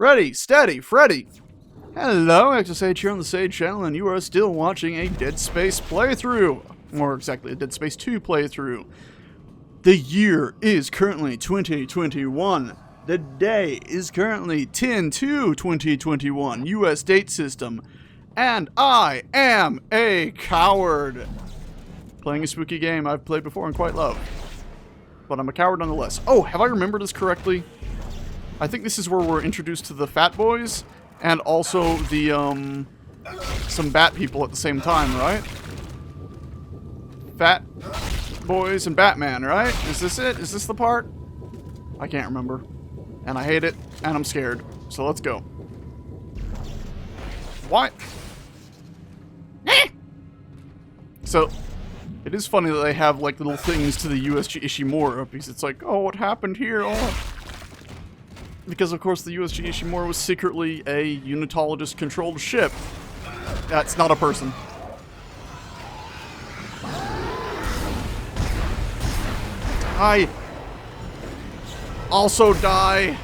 Ready, steady, Freddy! Hello, XSH here on the Sage channel, and you are still watching a Dead Space playthrough. More exactly, a Dead Space 2 playthrough. The year is currently 2021. The day is currently 10/2/2021, US date system. And I am a coward. Playing a spooky game I've played before and quite love. But I'm a coward nonetheless. Oh, have I remembered this correctly? I think this is where we're introduced to the Fat Boys and also the, some Bat people at the same time, right? Fat Boys and Batman, right? Is this it? Is this the part? I can't remember. And I hate it, and I'm scared. So let's go. What? So, it is funny that they have, like, little things to the USG Ishimura, because it's like, oh, what happened here? Oh. Because, of course, the USG Ishimura was secretly a Unitologist-controlled ship. That's not a person. Die. Also die.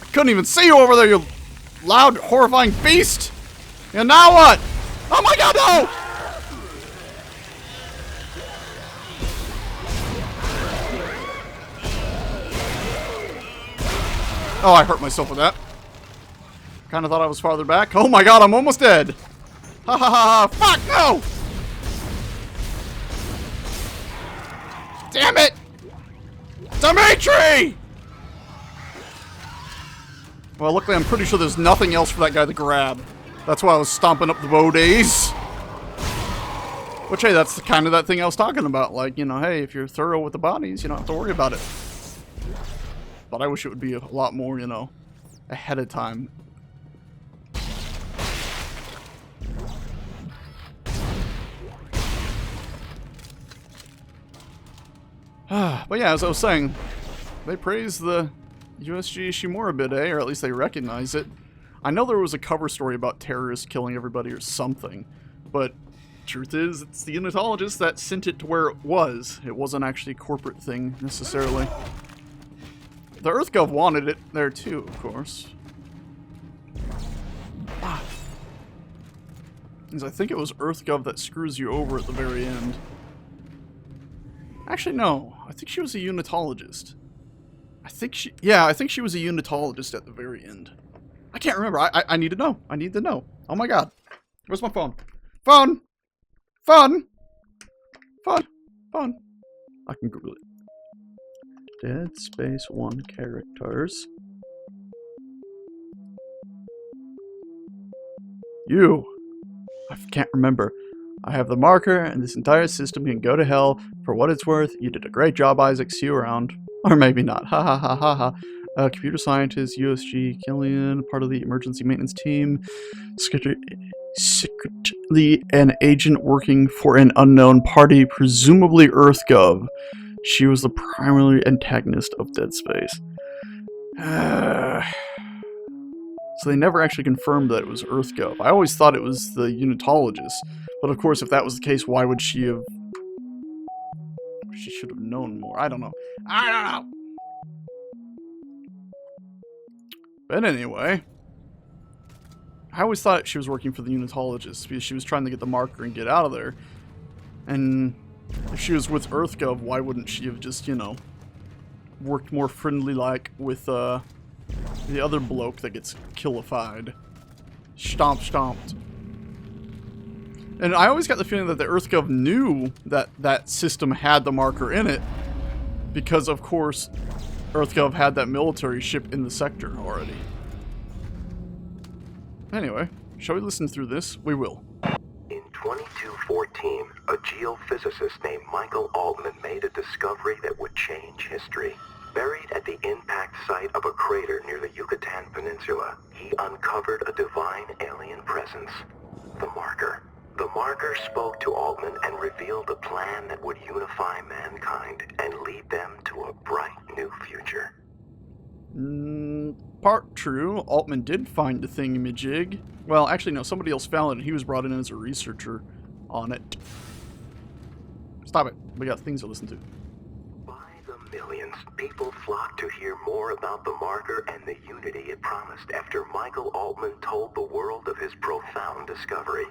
I couldn't even see you over there, you loud, horrifying beast! And now what? Oh my god, no! Oh, I hurt myself with that. Kinda thought I was farther back. Oh my god, I'm almost dead! Ha ha ha ha! Fuck, no! Damn it! Dimitri! Well, luckily I'm pretty sure there's nothing else for that guy to grab. That's why I was stomping up the bodies. Which, hey, that's kind of that thing I was talking about. Like, you know, hey, if you're thorough with the bodies, you don't have to worry about it. But I wish it would be a lot more, you know, ahead of time. But yeah, as I was saying, they praise the USG Ishimura a bit, eh? Or at least they recognize it. I know there was a cover story about terrorists killing everybody or something, but truth is, it's the Unitologists that sent it to where it was. It wasn't actually a corporate thing, necessarily. The EarthGov wanted it there too, of course. Because I think it was EarthGov that screws you over at the very end. Actually, no. I think she was a Unitologist. I think she was a Unitologist at the very end. I can't remember. I need to know. I need to know. Oh my god. Where's my phone? Phone! Phone! Phone! Phone. I can Google it. Dead Space 1 characters. You! I can't remember. I have the marker, and this entire system can go to hell. For what it's worth, you did a great job, Isaac. See you around. Or maybe not. Ha ha ha ha ha. Computer scientist, USG Killian, part of the emergency maintenance team. Secretly an agent working for an unknown party, presumably EarthGov. She was the primary antagonist of Dead Space. So they never actually confirmed that it was EarthGov. I always thought it was the Unitologists. But of course, if that was the case, why would she have... She should have known more. I don't know. I don't know! But anyway, I always thought she was working for the Unitologists because she was trying to get the marker and get out of there. And if she was with EarthGov, why wouldn't she have just, you know, worked more friendly-like with the other bloke that gets killified? Stomped. And I always got the feeling that the EarthGov knew that that system had the marker in it because, of course, EarthGov had that military ship in the sector already. Anyway, shall we listen through this? We will. In 2214, a geophysicist named Michael Altman made a discovery that would change history. Buried at the impact site of a crater near the Yucatan Peninsula, he uncovered a divine alien presence, the marker. The marker spoke to Altman and revealed a plan that would unify mankind and lead them to a bright new future. Part true. Altman did find the thingamajig. Well, actually, no, somebody else found it. He was brought in as a researcher on it. Stop it. We got things to listen to. By the millions, people flocked to hear more about the marker and the unity it promised after Michael Altman told the world of his profound discovery.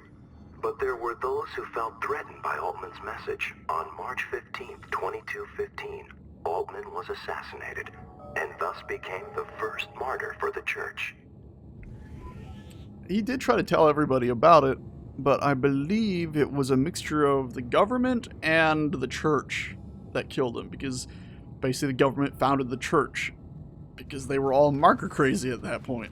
But there were those who felt threatened by Altman's message. On March 15, 2215, Altman was assassinated, and thus became the first martyr for the church. He did try to tell everybody about it, but I believe it was a mixture of the government and the church that killed him, because basically the government founded the church because they were all marker crazy at that point.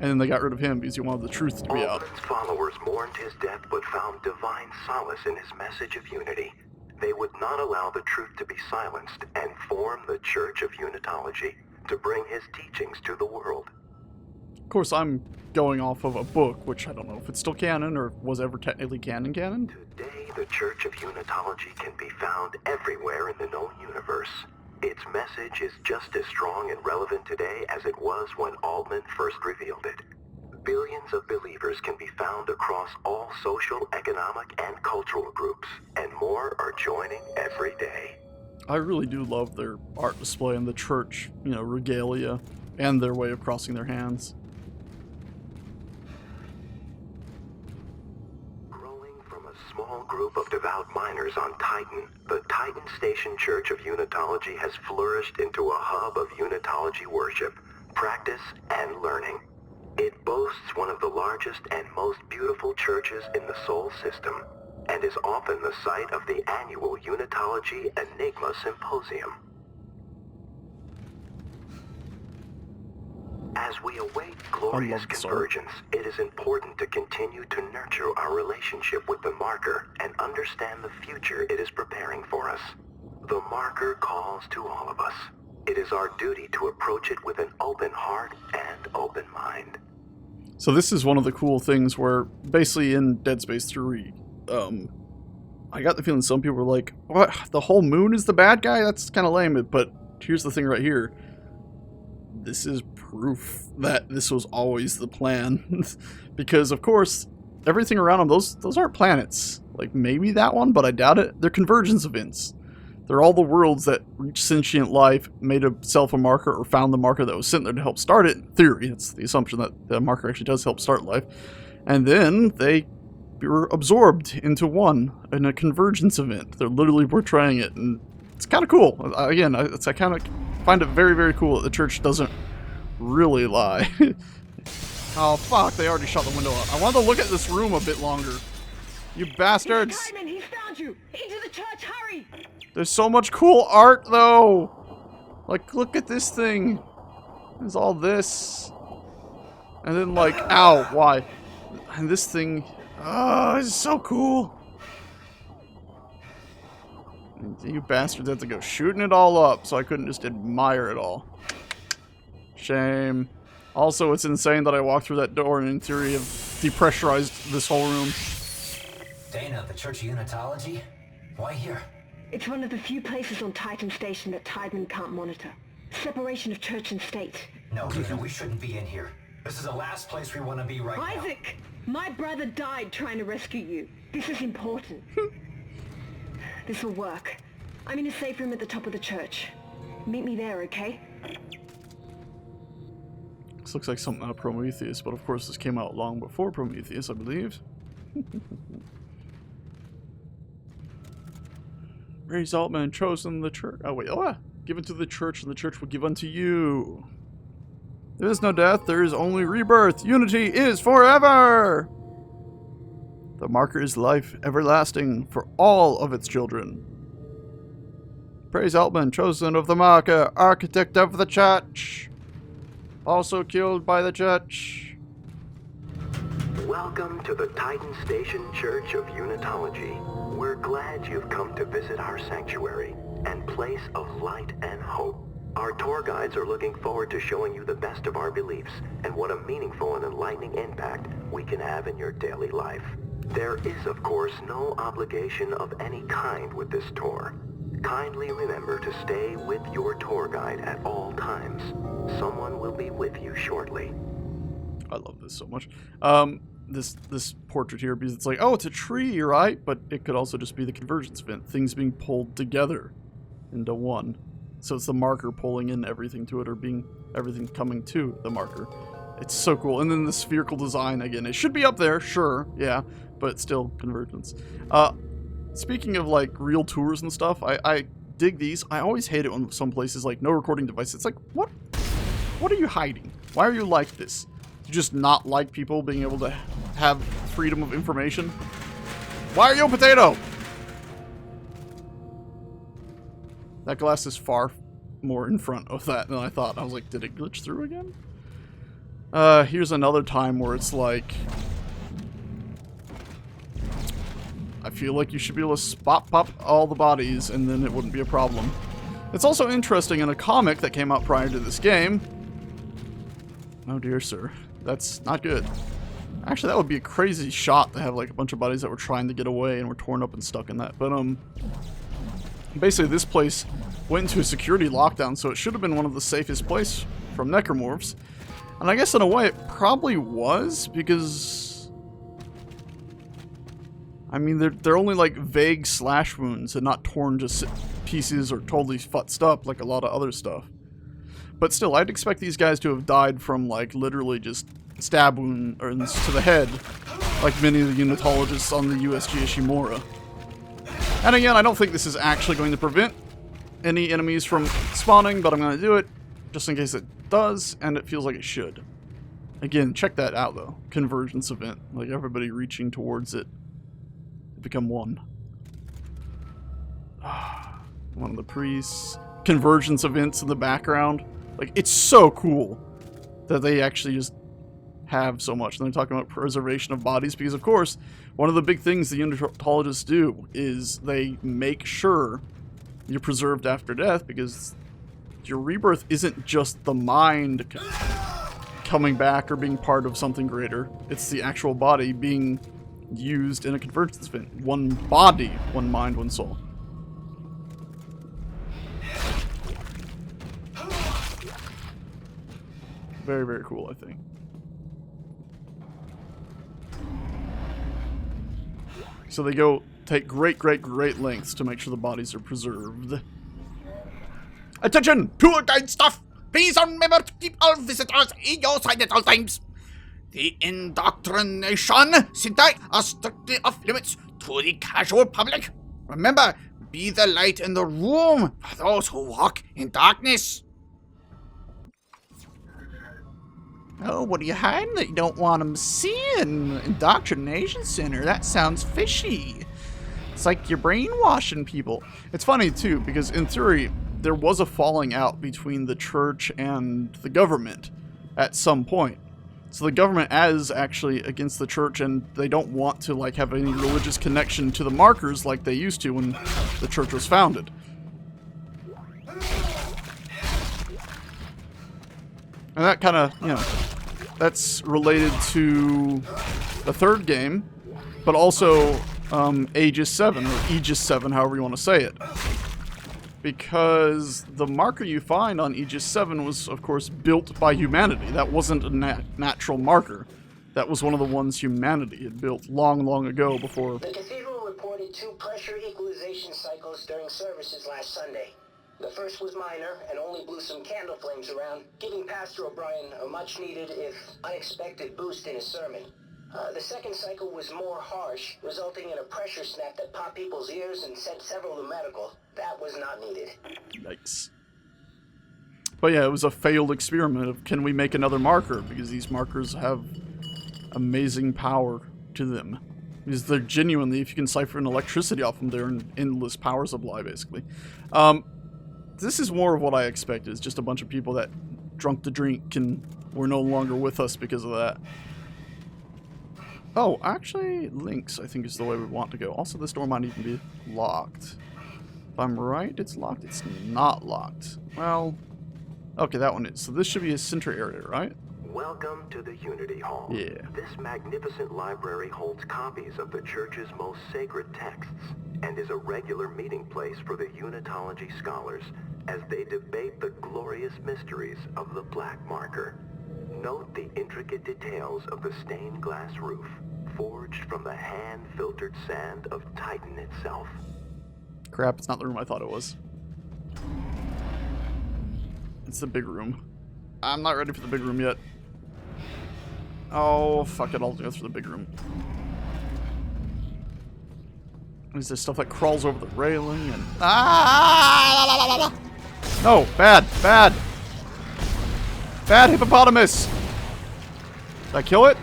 And then they got rid of him because he wanted the truth to be out. Altman's followers mourned his death but found divine solace in his message of unity. They would not allow the truth to be silenced and form the Church of Unitology to bring his teachings to the world. Of course, I'm going off of a book, which I don't know if it's still canon or was ever technically canon. Today, the Church of Unitology can be found everywhere in the known universe. Its message is just as strong and relevant today as it was when Altman first revealed it. Billions of believers can be found across all social, economic, and cultural groups, and more are joining every day. I really do love their art display in the church, regalia, and their way of crossing their hands. Small group of devout miners on Titan, the Titan Station Church of Unitology has flourished into a hub of Unitology worship, practice, and learning. It boasts one of the largest and most beautiful churches in the Sol system, and is often the site of the annual Unitology Enigma Symposium. As we await glorious convergence, it is important to continue to nurture our relationship with the marker and understand the future it is preparing for us. The marker calls to all of us. It is our duty to approach it with an open heart and open mind. So this is one of the cool things where, basically in Dead Space 3, I got the feeling some people were like, what, the whole moon is the bad guy? That's kind of lame, but here's the thing right here. This is proof that this was always the plan. Because, of course, everything around them, those aren't planets. Like, maybe that one, but I doubt it. They're convergence events. They're all the worlds that reached sentient life, made itself a marker, or found the marker that was sent there to help start it. In theory, it's the assumption that the marker actually does help start life. And then they were absorbed into one in a convergence event. They're literally portraying it, and it's kind of cool. Again, I kind of find it very, very cool that the church doesn't really lie. Oh, fuck, they already shut the window up. I wanted to look at this room a bit longer. You bastards! Simon, he found you! Into the church, hurry! There's so much cool art, though! Like, look at this thing. There's all this. And then, like, ow, why? And this thing, it's so cool. You bastards had to go shooting it all up, so I couldn't just admire it all. Shame. Also, it's insane that I walked through that door and in theory have depressurized this whole room. Dana, the Church of Unitology? Why here? It's one of the few places on Titan Station that Tideman can't monitor. Separation of church and state. No, Dana, we shouldn't be in here. This is the last place we want to be right now. Isaac! My brother died trying to rescue you. This is important. This will work. I'm in a safe room at the top of the church. Meet me there, okay? This looks like something out of Prometheus, but of course this came out long before Prometheus, I believe. Raised Altman and chosen the church. Oh, wait. Given to the church, and the church will give unto you. There is no death, there is only rebirth. Unity is forever! The marker is life everlasting for all of its children. Praise Altman, chosen of the marker, architect of the church. Also killed by the church. Welcome to the Titan Station Church of Unitology. We're glad you've come to visit our sanctuary and place of light and hope. Our tour guides are looking forward to showing you the best of our beliefs and what a meaningful and enlightening impact we can have in your daily life. There is, of course, no obligation of any kind with this tour. Kindly remember to stay with your tour guide at all times. Someone will be with you shortly. I love this so much. this portrait here, because it's like, oh, it's a tree, right? But it could also just be the convergence event, things being pulled together into one. So it's the marker pulling in everything to it, or being everything coming to the marker. It's so cool. And then the spherical design again. It should be up there, sure, yeah, but still convergence. Speaking of like real tours and stuff, I dig these. I always hate it when some places like no recording device. It's like, what are you hiding? Why are you like this? You just not like people being able to have freedom of information? Why are you a potato? That glass is far more in front of that than I thought. I was like, did it glitch through again? Here's another time where it's like, I feel like you should be able to spot pop all the bodies and then it wouldn't be a problem. It's also interesting in a comic that came out prior to this game. Oh dear sir, that's not good. Actually, that would be a crazy shot to have like a bunch of bodies that were trying to get away and were torn up and stuck in that. But basically this place went into a security lockdown, so it should have been one of the safest places from necromorphs. And I guess in a way it probably was, because I mean they're only like vague slash wounds and not torn to pieces or totally futzed up like a lot of other stuff. But still, I'd expect these guys to have died from like literally just stab wounds to the head, like many of the Unitologists on the USG Ishimura. And again, I don't think this is actually going to prevent any enemies from spawning, but I'm going to do it just in case it does, and it feels like it should. Again, check that out though. Convergence event, like everybody reaching towards it to become one. One of the priests. Convergence events in the background. Like, it's so cool that they actually just have so much. And they're talking about preservation of bodies because, of course, one of the big things the Unitologists do is they make sure you're preserved after death, because your rebirth isn't just the mind coming back or being part of something greater. It's the actual body being used in a convergence event. One body, one mind, one soul. Very, very cool, I think. So they take great lengths to make sure the bodies are preserved. Attention! Tour guide staff! Please remember to keep all visitors in your sight at all times. The indoctrination center are strictly off limits to the casual public. Remember, be the light in the room for those who walk in darkness. Oh, what are you hiding that you don't want them seeing? Indoctrination center, that sounds fishy. It's like you're brainwashing people. It's funny, too, because in theory, there was a falling out between the church and the government at some point. So the government is actually against the church, and they don't want to like have any religious connection to the markers like they used to when the church was founded. And that kind of, you know, that's related to the third game, but also Aegis 7, or Aegis 7, however you want to say it. Because the marker you find on Aegis 7 was, of course, built by humanity. That wasn't a natural marker. That was one of the ones humanity had built long, long ago before. The cathedral reported 2 pressure equalization cycles during services last Sunday. The first was minor and only blew some candle flames around, giving Pastor O'Brien a much-needed, if unexpected, boost in his sermon. The second cycle was more harsh, resulting in a pressure snap that popped people's ears and sent several to medical. That was not needed. Yikes. But yeah, it was a failed experiment of can we make another marker, because these markers have amazing power to them. Because they're genuinely, if you can siphon electricity off them, they're an endless power supply, basically. This is more of what I expected. It's just a bunch of people that drunk the drink and were no longer with us because of that. Oh, actually, links, I think, is the way we want to go. Also, this door might even be locked. If I'm right, it's locked. It's not locked. Well, okay, that one is. So this should be a center area, right? Welcome to the Unity Hall. Yeah. This magnificent library holds copies of the Church's most sacred texts and is a regular meeting place for the Unitology scholars as they debate the glorious mysteries of the Black Marker. Note the intricate details of the stained glass roof, forged from the hand-filtered sand of Titan itself. Crap, it's not the room I thought it was. It's the big room. I'm not ready for the big room yet. Oh, fuck it, I'll go through the big room. Is there stuff that crawls over the railing and... Ah! No, bad, bad. Bad hippopotamus! Did I kill it?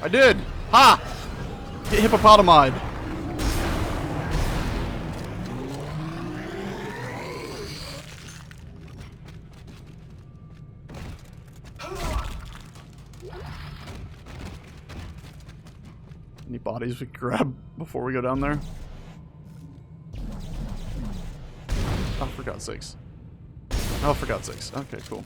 I did! Ha! Get hippopotamied. Any bodies we can grab before we go down there? Oh, for God's sakes. Oh, for God's sakes. Okay, cool.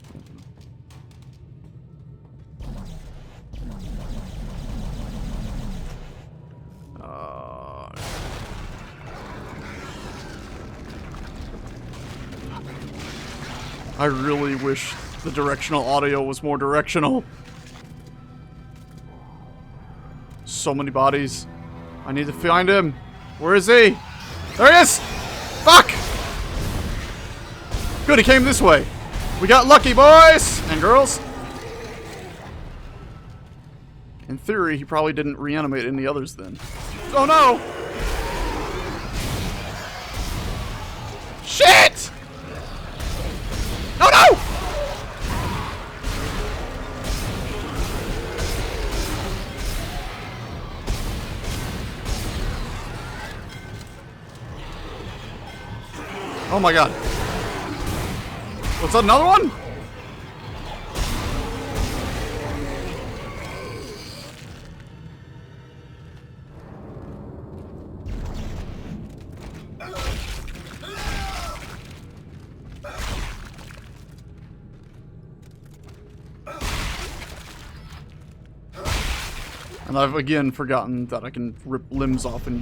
I really wish the directional audio was more directional. So many bodies. I need to find him. Where is he? There he is! Fuck! Good, he came this way. We got lucky, boys and girls. In theory, he probably didn't reanimate any others then. Oh no! Shit! Oh no! Oh my God. What's that, another one? And I've again forgotten that I can rip limbs off and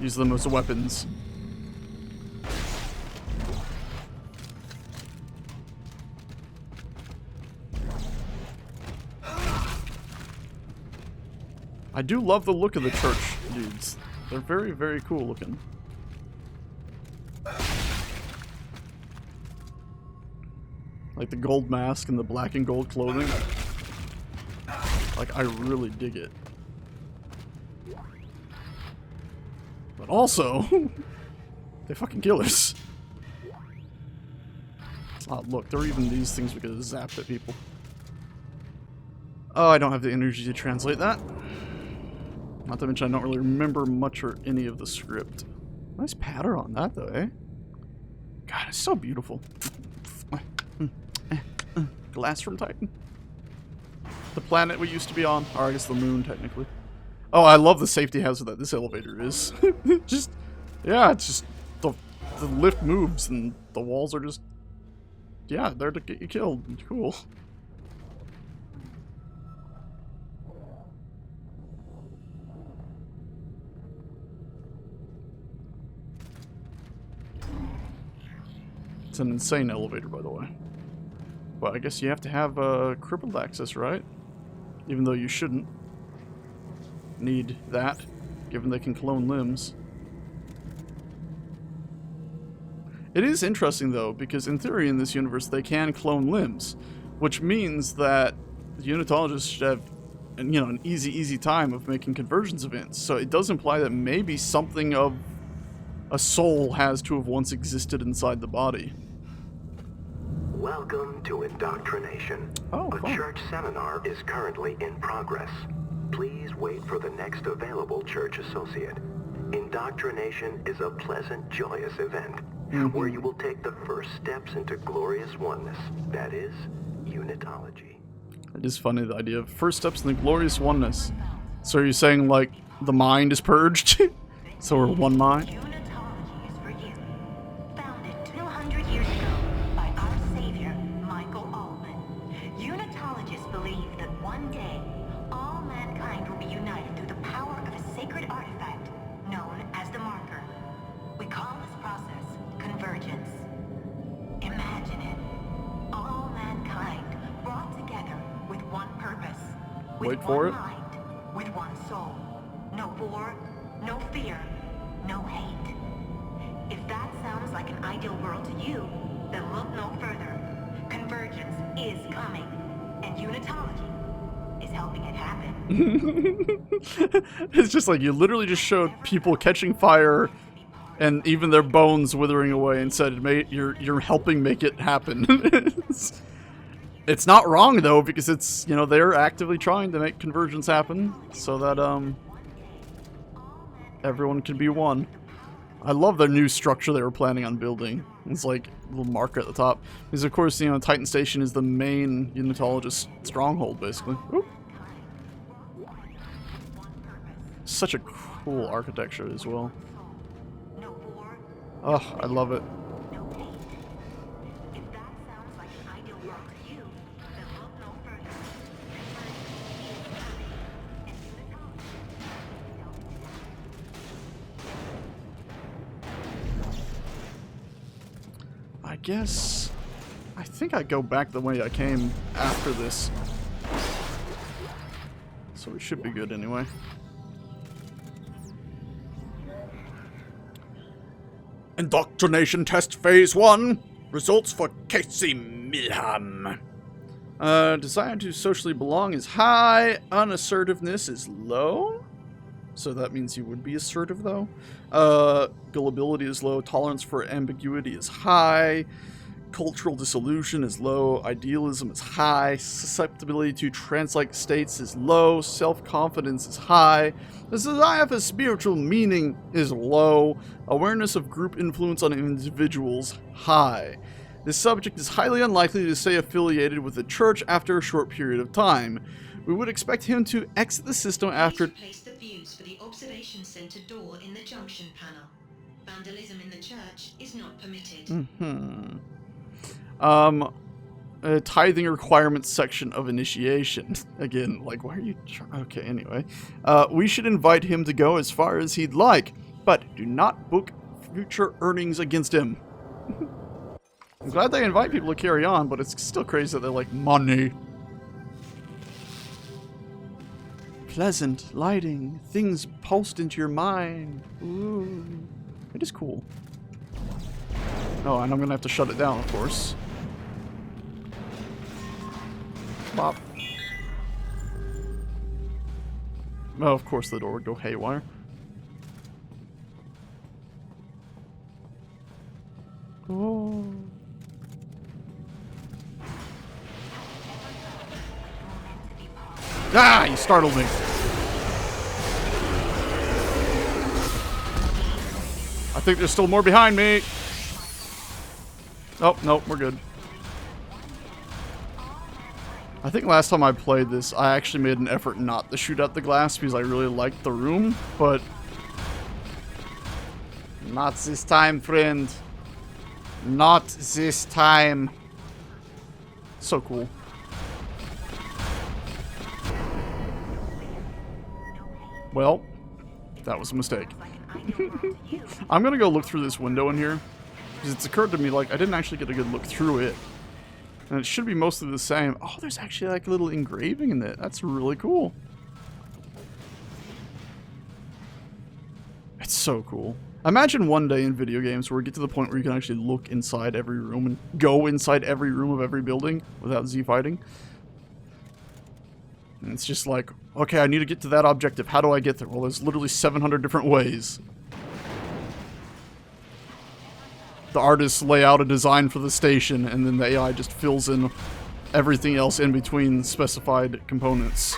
use them as weapons. I do love the look of the church dudes. They're very, very cool looking. Like the gold mask and the black and gold clothing. Like, I really dig it. But also, they fucking killers. Oh, look, there are even these things we could zap at people. Oh, I don't have the energy to translate that. Not to mention I don't really remember much or any of the script. Nice pattern on that, though, eh? God, it's so beautiful. Glass from Titan. The planet we used to be on. Or I guess the moon, technically. Oh, I love the safety hazard that this elevator is. Just, yeah, it's just, the lift moves and the walls are just, yeah, there to get you killed. Cool. It's an insane elevator, by the way. But I guess you have to have crippled access, right? Even though you shouldn't need that, given they can clone limbs. It is interesting, though, because in theory in this universe they can clone limbs, which means that the Unitologists should have, you know, an easy time of making conversions events. So it does imply that maybe something of a soul has to have once existed inside the body. Welcome to Indoctrination. Oh, a fun. church seminar is currently in progress. Please wait for the next available church associate. Indoctrination is a pleasant, joyous event where you will take the first steps into glorious oneness. That is, Unitology. It is funny, the idea of first steps in the glorious oneness. So are you saying, like, the mind is purged? So we're one mind? Unitology is for you. Founded 200 years ago by our savior, Michael Altman. Unitologists believe that one day, all mankind will be united through the power of a sacred artifact known as the marker. We call this process convergence. Imagine it. All wait for it. Mind, with one soul. No war, no fear, no hate. If that sounds like an ideal world to you, then look no further. Convergence is coming, and Unitology is helping it happen. It's just like you literally just showed people catching fire and even their bones withering away and said, "Mate, you're helping make it happen." It's not wrong though, because it's, you know, they're actively trying to make convergence happen so that everyone can be one. I love their new structure they were planning on building. It's like a little marker at the top. Because of course, you know, Titan Station is the main Unitologist stronghold, basically. Oop. Such a cool architecture as well. Oh, I love it. I think I go back the way I came after this. So we should be good anyway. Indoctrination test phase 1. Results for Casey Milham. Desire to socially belong is high. Unassertiveness is low. So that means you would be assertive though. Gullibility is low. Tolerance for ambiguity is high. Cultural dissolution is low. Idealism is high. Susceptibility to trance-like states is low. Self-confidence is high. The desire for spiritual meaning is low. Awareness of group influence on individuals, high. This subject is highly unlikely to stay affiliated with the church after a short period of time. We would expect him to exit the system after... Place the views for the observation center door in the junction panel. Vandalism in the church is not permitted. Tithing requirements section of initiation. Again, like, why are you... Okay, anyway. We should invite him to go as far as he'd like, but do not book future earnings against him. I'm glad they invite people to carry on, but it's still crazy that they're like, money. Pleasant lighting, things pulsed into your mind. Ooh. It is cool. Oh, and I'm gonna have to shut it down, of course. Bop. Oh, of course the door would go haywire. Oh. Ah, you startled me. I think there's still more behind me. Oh, nope, we're good. I think last time I played this, I actually made an effort not to shoot at the glass because I really liked the room, but not this time, friend. Not this time. So cool. Well, that was a mistake. I'm gonna go look through this window in here, because it's occurred to me, like, I didn't actually get a good look through it. And it should be mostly the same. Oh, there's actually, like, a little engraving in it. That's really cool. It's so cool. Imagine one day in video games where we get to the point where you can actually look inside every room and go inside every room of every building without Z-fighting. And it's just like, okay, I need to get to that objective. How do I get there? Well, there's literally 700 different ways. The artists lay out a design for the station, and then the AI just fills in everything else in between specified components.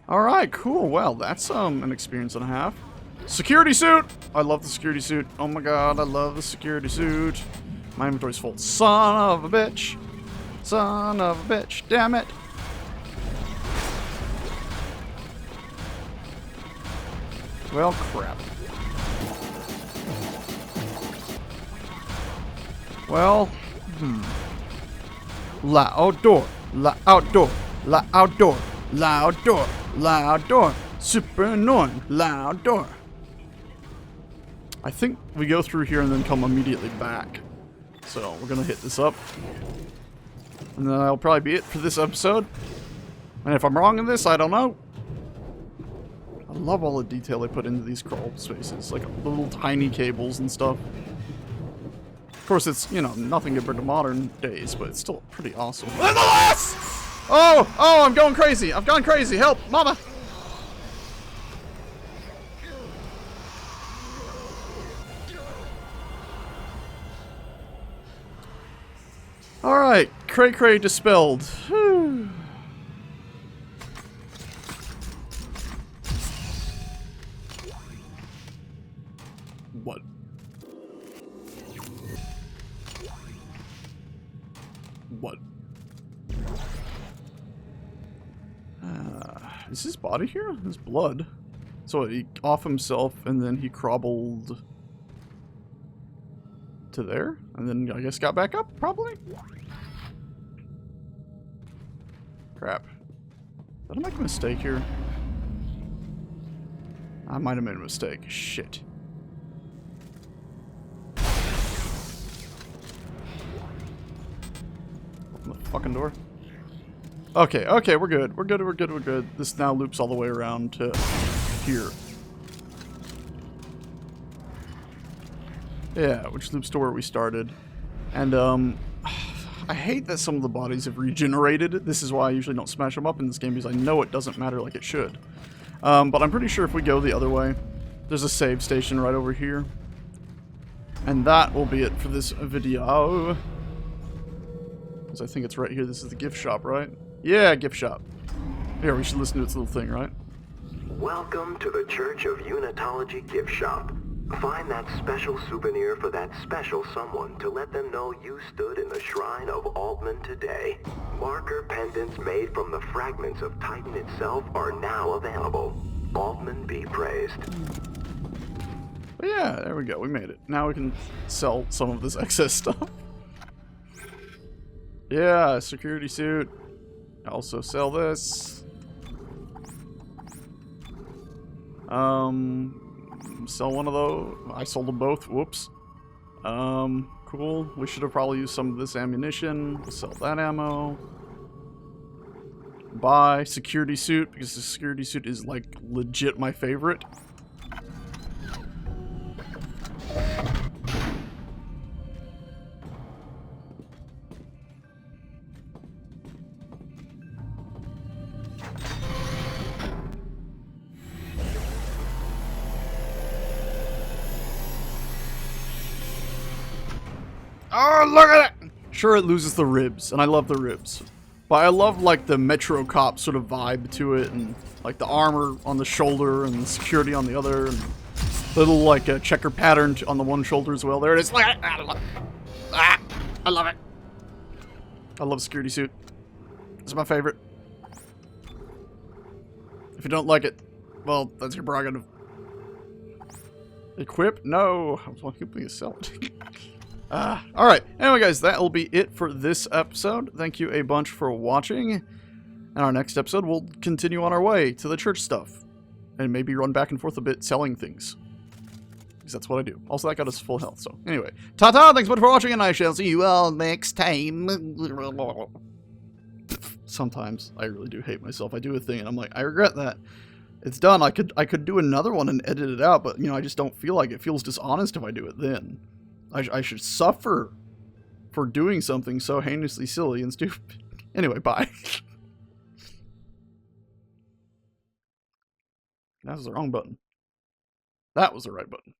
Alright, cool. Well, that's an experience and a half. Security suit! I love the security suit. Oh my god, I love the security suit. My inventory's full. Son of a bitch. Son of a bitch. Damn it. Well, crap. Well, La outdoor. La outdoor. La outdoor. La outdoor. La outdoor. Super annoying. Loud door. I think we go through here and then come immediately back. So we're gonna hit this up. And then that'll probably be it for this episode. And if I'm wrong in this, I don't know. I love all the detail they put into these crawl spaces. Like little tiny cables and stuff. Of course, it's, you know, nothing compared to modern days, but it's still pretty awesome. Nonetheless! Oh! Oh, I'm going crazy! I've gone crazy! Help! Mama! Alright, cray dispelled. Whew. What? What? Is his body here? His blood. So he off himself and then he crawled to there? And then I guess got back up, probably? Crap. Did I make a mistake here? I might have made a mistake. Shit. Open the fucking door. Okay, okay, we're good. We're good. This now loops all the way around to here. Yeah, which loops to where we started. And, I hate that some of the bodies have regenerated. This is why I usually don't smash them up in this game, because I know it doesn't matter like it should. But I'm pretty sure if we go the other way, there's a save station right over here. And that will be it for this video. Because I think it's right here. This is the gift shop, right? Yeah, gift shop. Here, we should listen to its little thing, right? Welcome to the Church of Unitology gift shop. Find that special souvenir for that special someone to let them know you stood in the shrine of Altman today. Marker pendants made from the fragments of Titan itself are now available. Altman be praised. But yeah, there we go. We made it. Now we can sell some of this excess stuff. Yeah, security suit. Also sell this. Sell one of those. I sold them both. Whoops. Cool. We should have probably used some of this ammunition. We'll sell that ammo. Buy security suit, because the security suit is like legit my favorite. Oh, look at it! Sure, it loses the ribs, and I love the ribs. But I love, like, the Metro Cop sort of vibe to it, and, like, the armor on the shoulder, and the security on the other, and little, like, a checker pattern on the one shoulder as well. There it is. I love it. Ah, I love it. I love security suit. It's my favorite. If you don't like it, well, that's your prerogative. Equip? No. I was hoping to sell it. Alright, anyway guys, that will be it for this episode. Thank you a bunch for watching. In our next episode, we'll continue on our way to the church stuff. And maybe run back and forth a bit selling things. Because that's what I do. Also, that got us full health, so anyway. Ta-ta, thanks so much for watching, and I shall see you all next time. Sometimes, I really do hate myself. I do a thing, and I'm like, I regret that. It's done. I could do another one and edit it out, but, you know, I just don't feel like it. It feels dishonest if I do it then. I should suffer for doing something so heinously silly and stupid. Anyway, bye. That was the wrong button. That was the right button.